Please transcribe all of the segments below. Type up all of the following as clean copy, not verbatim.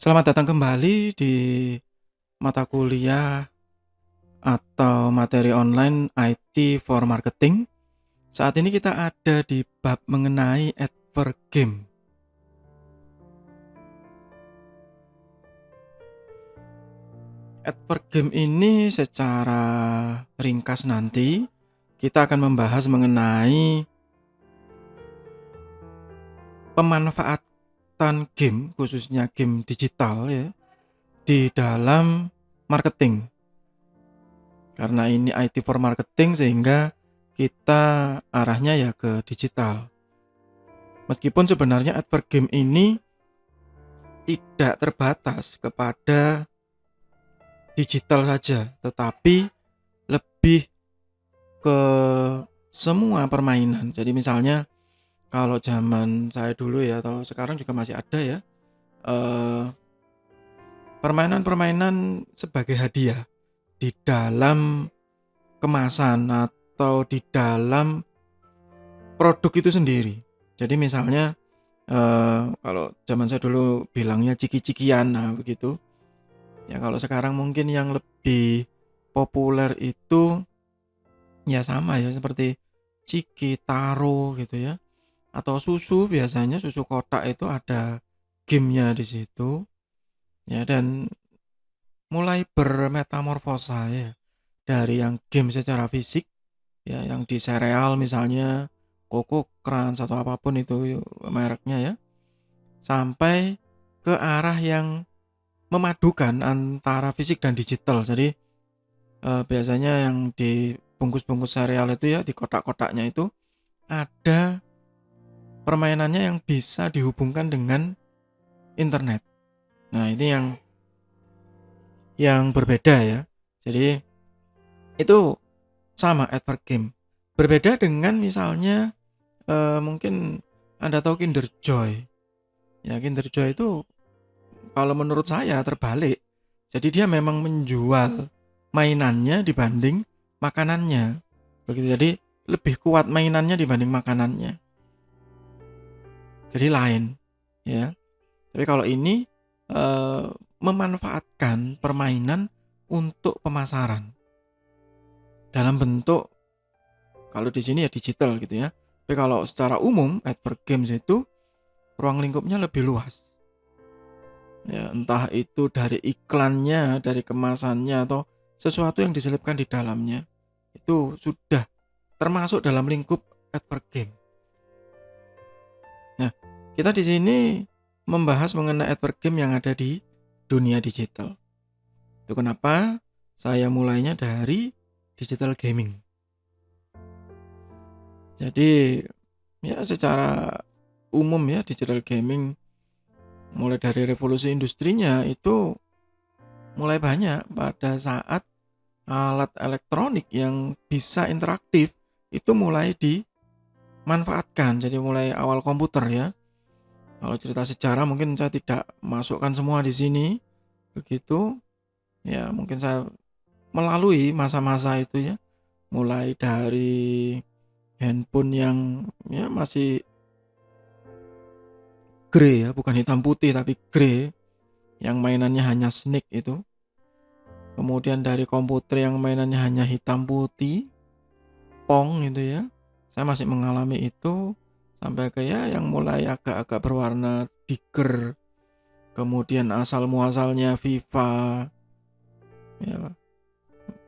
Selamat datang kembali di mata kuliah atau materi online IT for Marketing. Saat ini kita ada di bab mengenai advert game. Advert game ini secara ringkas nanti kita akan membahas mengenai pemanfaatan game, khususnya game digital ya, di dalam marketing. Karena ini IT for Marketing sehingga kita arahnya ya ke digital. Meskipun sebenarnya advert game ini tidak terbatas kepada digital saja, tetapi lebih ke semua permainan. Jadi misalnya kalau zaman saya dulu ya, atau sekarang juga masih ada ya, eh, permainan-permainan sebagai hadiah di dalam kemasan atau di dalam produk itu sendiri. Jadi misalnya kalau zaman saya dulu bilangnya ciki-cikian, nah begitu. Ya kalau sekarang mungkin yang lebih populer itu ya sama ya seperti ciki, taro gitu ya. Atau susu, biasanya susu kotak itu ada gamenya di situ. Ya, dan mulai bermetamorfosa ya dari yang game secara fisik ya, yang di sereal misalnya Koko Crunch atau apapun itu mereknya ya, sampai ke arah yang memadukan antara fisik dan digital. Jadi biasanya yang di bungkus-bungkus sereal itu ya, di kotak-kotaknya itu ada permainannya yang bisa dihubungkan dengan internet. Nah, ini yang berbeda ya. Jadi itu sama advert game. Berbeda dengan misalnya mungkin Anda tahu Kinder Joy. Ya, Kinder Joy itu kalau menurut saya terbalik. Jadi dia memang menjual mainannya dibanding makanannya. Begitu. Jadi lebih kuat mainannya dibanding makanannya. Jadi lain, ya. Tapi kalau ini memanfaatkan permainan untuk pemasaran dalam bentuk, kalau di sini ya digital gitu ya. Tapi kalau secara umum advert games itu ruang lingkupnya lebih luas. Ya, entah itu dari iklannya, dari kemasannya, atau sesuatu yang diselipkan di dalamnya, itu sudah termasuk dalam lingkup advert game. Nah, kita di sini membahas mengenai advert game yang ada di dunia digital. Itu kenapa saya mulainya dari digital gaming. Jadi ya secara umum ya digital gaming mulai dari revolusi industrinya itu mulai banyak pada saat alat elektronik yang bisa interaktif itu mulai dimanfaatkan. Jadi mulai awal komputer ya. Kalau cerita sejarah mungkin saya tidak masukkan semua di sini. Begitu. Ya, mungkin saya melalui masa-masa itu ya. Mulai dari handphone yang ya masih grey ya, bukan hitam putih tapi grey, yang mainannya hanya Snake itu. Kemudian dari komputer yang mainannya hanya hitam putih, Pong gitu ya. Saya masih mengalami itu sampai ke ya yang mulai agak-agak berwarna Tiger. Kemudian asal muasalnya FIFA. Ya,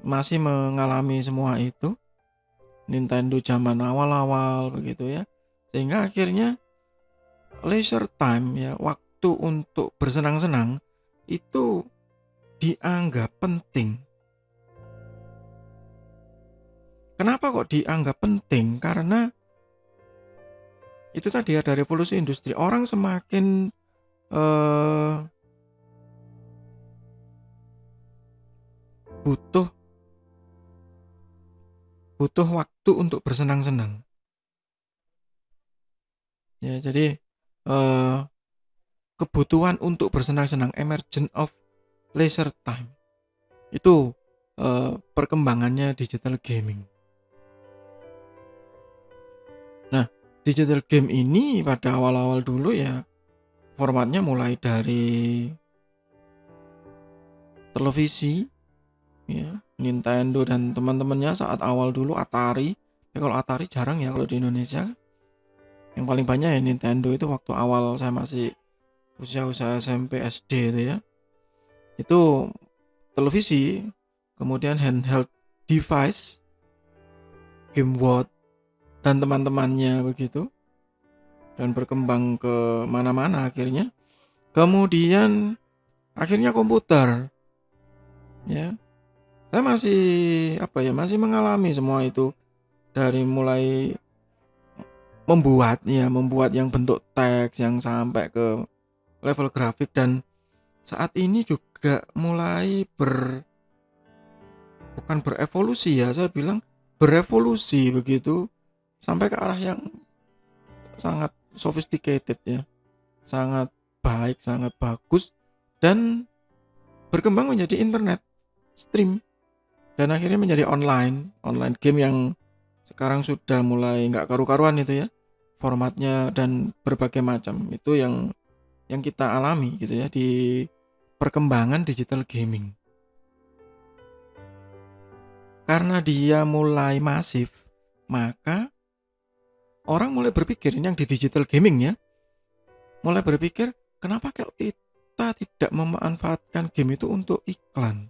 masih mengalami semua itu. Nintendo zaman awal-awal begitu ya. Sehingga akhirnya leisure time ya, waktu untuk bersenang-senang itu dianggap penting. Kenapa kok dianggap penting? Karena itu tadi ada revolusi industri. Orang semakin butuh waktu untuk bersenang-senang. Ya, jadi kebutuhan untuk bersenang-senang, emergence of leisure time. Itu perkembangannya digital gaming. Nah, digital game ini pada awal-awal dulu ya formatnya mulai dari televisi, ya, Nintendo dan teman-temannya saat awal dulu Atari. Kalau Atari jarang ya kalau di Indonesia. Yang paling banyak ya Nintendo itu waktu awal saya masih usia-usia SMP SD itu ya. Itu televisi, kemudian handheld device, Game Watch dan teman-temannya begitu, dan berkembang ke mana-mana akhirnya. Kemudian akhirnya komputer, ya. Saya masih masih mengalami semua itu dari mulai membuat yang bentuk teks yang sampai ke level grafik, dan saat ini juga mulai bukan berevolusi ya, saya bilang berevolusi begitu sampai ke arah yang sangat sophisticated ya, sangat baik, sangat bagus, dan berkembang menjadi internet stream, dan akhirnya menjadi online game yang sekarang sudah mulai nggak karu-karuan itu ya formatnya dan berbagai macam. Itu yang kita alami gitu ya di perkembangan digital gaming. Karena dia mulai masif, maka orang mulai berpikir, ini yang di digital gaming ya, mulai berpikir kenapa kita tidak memanfaatkan game itu untuk iklan.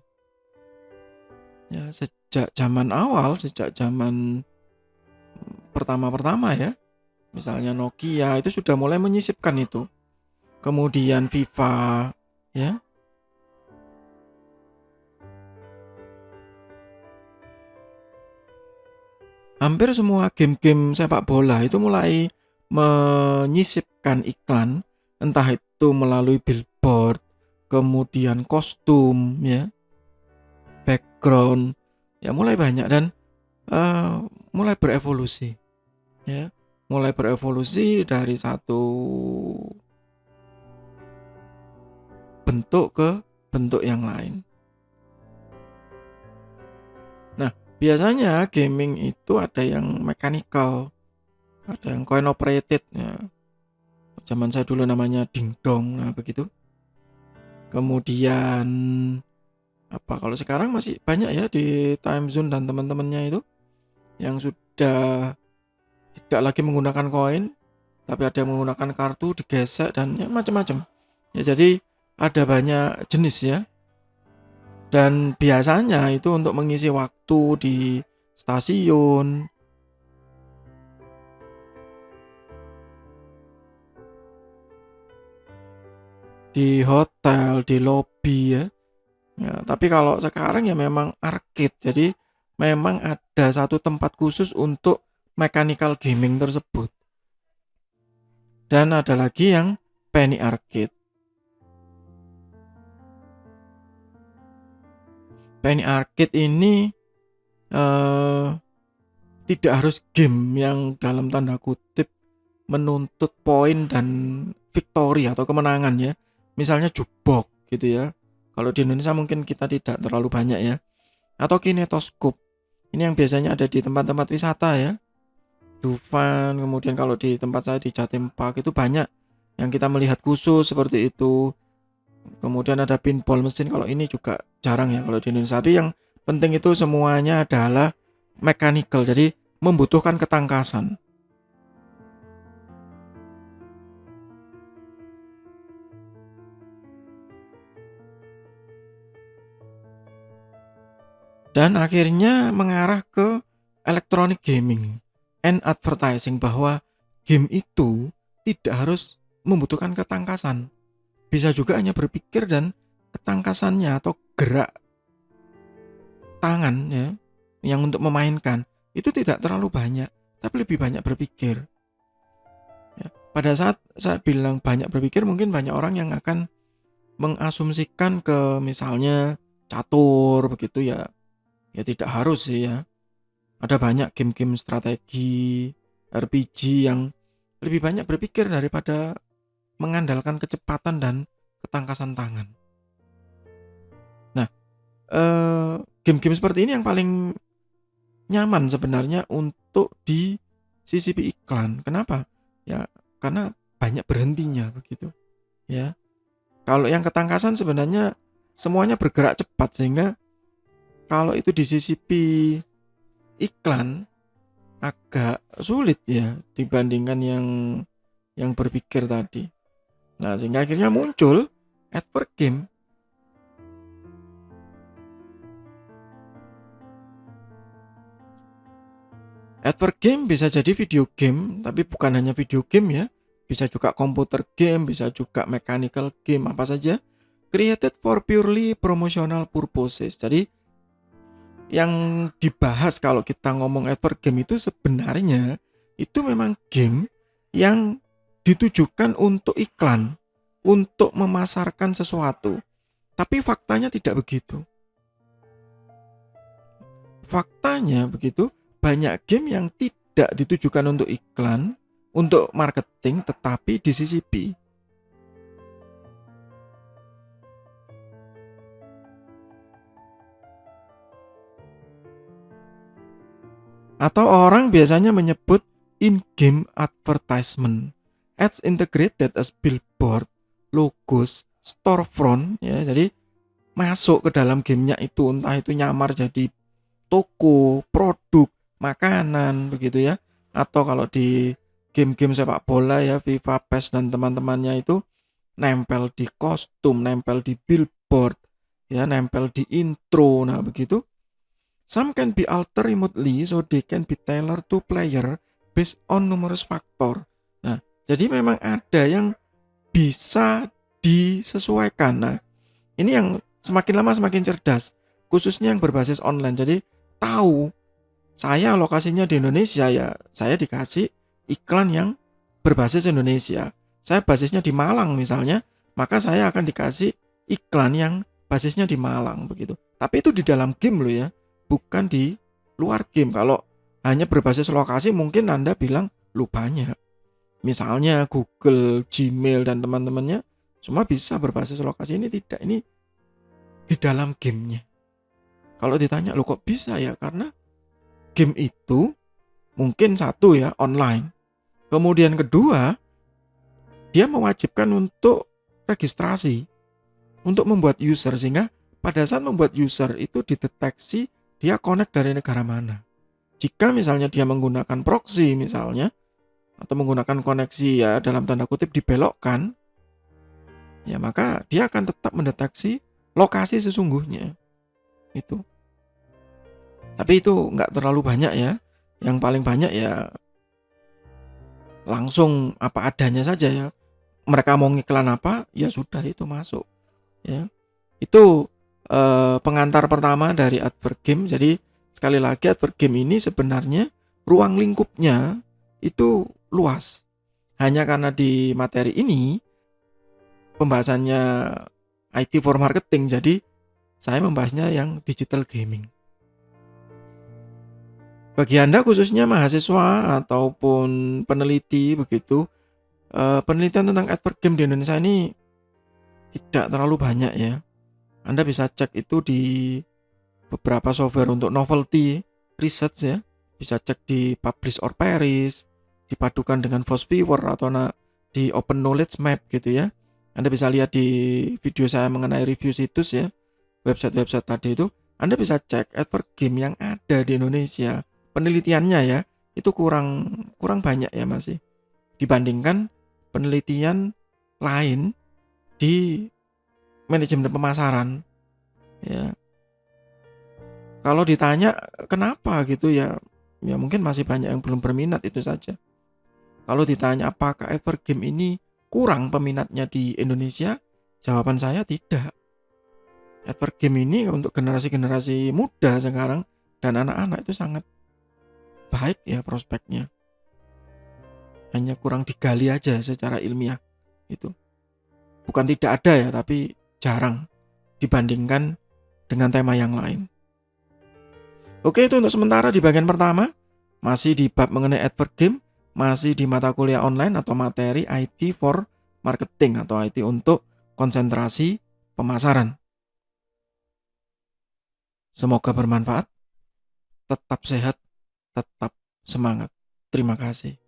Ya, sejak zaman awal, sejak zaman pertama-pertama ya, misalnya Nokia itu sudah mulai menyisipkan itu. Kemudian FIFA ya. Hampir semua game-game sepak bola itu mulai menyisipkan iklan, entah itu melalui billboard, kemudian kostum ya, background, ya mulai banyak, dan mulai berevolusi ya. Mulai berevolusi dari satu bentuk ke bentuk yang lain. Nah, biasanya gaming itu ada yang mechanical, ada yang coin operated ya. Zaman saya dulu namanya dingdong, nah begitu. Kemudian kalau sekarang masih banyak ya di time zone dan teman-temannya itu yang sudah tidak lagi menggunakan koin, tapi ada yang menggunakan kartu digesek dan ya macam-macam. Ya jadi ada banyak jenis ya. Dan biasanya itu untuk mengisi waktu di stasiun, di hotel, di lobi ya. Ya, tapi kalau sekarang ya memang arcade. Jadi memang ada satu tempat khusus untuk mechanical gaming tersebut. Dan ada lagi yang penny arcade. Penny arcade ini tidak harus game yang dalam tanda kutip menuntut poin dan victory atau kemenangan ya. Misalnya jukebox gitu ya. Kalau di Indonesia mungkin kita tidak terlalu banyak ya. Atau kinetoskop. Ini yang biasanya ada di tempat-tempat wisata ya. Dufan, kemudian kalau di tempat saya di Jatim Park itu banyak yang kita melihat khusus seperti itu. Kemudian ada pinball mesin, kalau ini juga jarang ya kalau di Indonesia. Tapi yang penting itu semuanya adalah mechanical, jadi membutuhkan ketangkasan. Dan akhirnya mengarah ke electronic gaming and advertising, bahwa game itu tidak harus membutuhkan ketangkasan. Bisa juga hanya berpikir dan ketangkasannya atau gerak tangan ya yang untuk memainkan itu tidak terlalu banyak, tapi lebih banyak berpikir. Ya, pada saat saya bilang banyak berpikir, mungkin banyak orang yang akan mengasumsikan ke misalnya catur begitu ya. Ya tidak harus sih ya. Ada banyak game-game strategi, RPG yang lebih banyak berpikir daripada mengandalkan kecepatan dan ketangkasan tangan. Nah, game-game seperti ini yang paling nyaman sebenarnya untuk disisipi iklan. Kenapa? Ya karena banyak berhentinya begitu. Ya. Kalau yang ketangkasan sebenarnya semuanya bergerak cepat, sehingga kalau itu disisipi iklan agak sulit ya dibandingkan yang berpikir tadi. Nah, sehingga akhirnya muncul ad per game. Ad per game bisa jadi video game, tapi bukan hanya video game ya. Bisa juga komputer game, bisa juga mechanical game, apa saja. Created for purely promotional purposes. Jadi yang dibahas kalau kita ngomong ad per game itu sebenarnya itu memang game yang ditujukan untuk iklan, untuk memasarkan sesuatu. Tapi faktanya tidak begitu. Faktanya begitu, banyak game yang tidak ditujukan untuk iklan, untuk marketing, tetapi disisipi. Atau orang biasanya menyebut in-game advertisement. Ads integrated as billboard, logos, storefront, ya. Jadi masuk ke dalam gamenya itu, entah itu nyamar jadi toko, produk, makanan, begitu ya. Atau kalau di game-game sepak bola ya, FIFA, PES dan teman-temannya itu nempel di kostum, nempel di billboard, ya, nempel di intro. Nah, begitu. Some can be altered remotely so they can be tailored to player based on numerous factor. Nah, jadi memang ada yang bisa disesuaikan. Nah, ini yang semakin lama semakin cerdas, khususnya yang berbasis online. Jadi tahu saya lokasinya di Indonesia, ya saya dikasih iklan yang berbasis Indonesia. Saya basisnya di Malang misalnya, maka saya akan dikasih iklan yang basisnya di Malang, begitu. Tapi itu di dalam game loh ya, bukan di luar game. Kalau hanya berbasis lokasi mungkin Anda bilang lu banyak. Misalnya Google, Gmail dan teman-temannya semua bisa berbasis lokasi. Ini tidak, ini di dalam gamenya. Kalau ditanya lo kok bisa ya, karena game itu mungkin satu ya online, kemudian kedua dia mewajibkan untuk registrasi, untuk membuat user, sehingga pada saat membuat user itu dideteksi dia connect dari negara mana. Jika misalnya dia menggunakan proxy misalnya, atau menggunakan koneksi ya dalam tanda kutip dibelokkan, ya maka dia akan tetap mendeteksi lokasi sesungguhnya itu. Tapi itu nggak terlalu banyak ya. Yang paling banyak ya langsung apa adanya saja ya. Mereka mau ngiklan apa, ya sudah itu masuk. Ya, itu pengantar pertama dari advert game. Jadi sekali lagi advert game ini sebenarnya ruang lingkupnya itu luas. Hanya karena di materi ini pembahasannya IT for marketing, jadi saya membahasnya yang digital gaming. Bagi Anda khususnya mahasiswa ataupun peneliti begitu, penelitian tentang advert game di Indonesia ini tidak terlalu banyak ya. Anda bisa cek itu di beberapa software untuk novelty research ya. Bisa cek di Publish or Perish, dipadukan dengan Viewer atau di Open Knowledge Map gitu ya. Anda bisa lihat di video saya mengenai review situs ya, website-website tadi itu. Anda bisa cek advert game yang ada di Indonesia. Penelitiannya ya, itu kurang banyak ya masih dibandingkan penelitian lain di manajemen pemasaran ya. Kalau ditanya kenapa gitu ya mungkin masih banyak yang belum berminat, itu saja. Kalau ditanya apakah advert game ini kurang peminatnya di Indonesia, jawaban saya tidak. Advert game ini untuk generasi-generasi muda sekarang dan anak-anak itu sangat baik ya prospeknya. Hanya kurang digali aja secara ilmiah itu. Bukan tidak ada ya, tapi jarang dibandingkan dengan tema yang lain. Oke, itu untuk sementara di bagian pertama. Masih di bab mengenai advert game, masih di mata kuliah online atau materi IT for marketing atau IT untuk konsentrasi pemasaran. Semoga bermanfaat. Tetap sehat, tetap semangat. Terima kasih.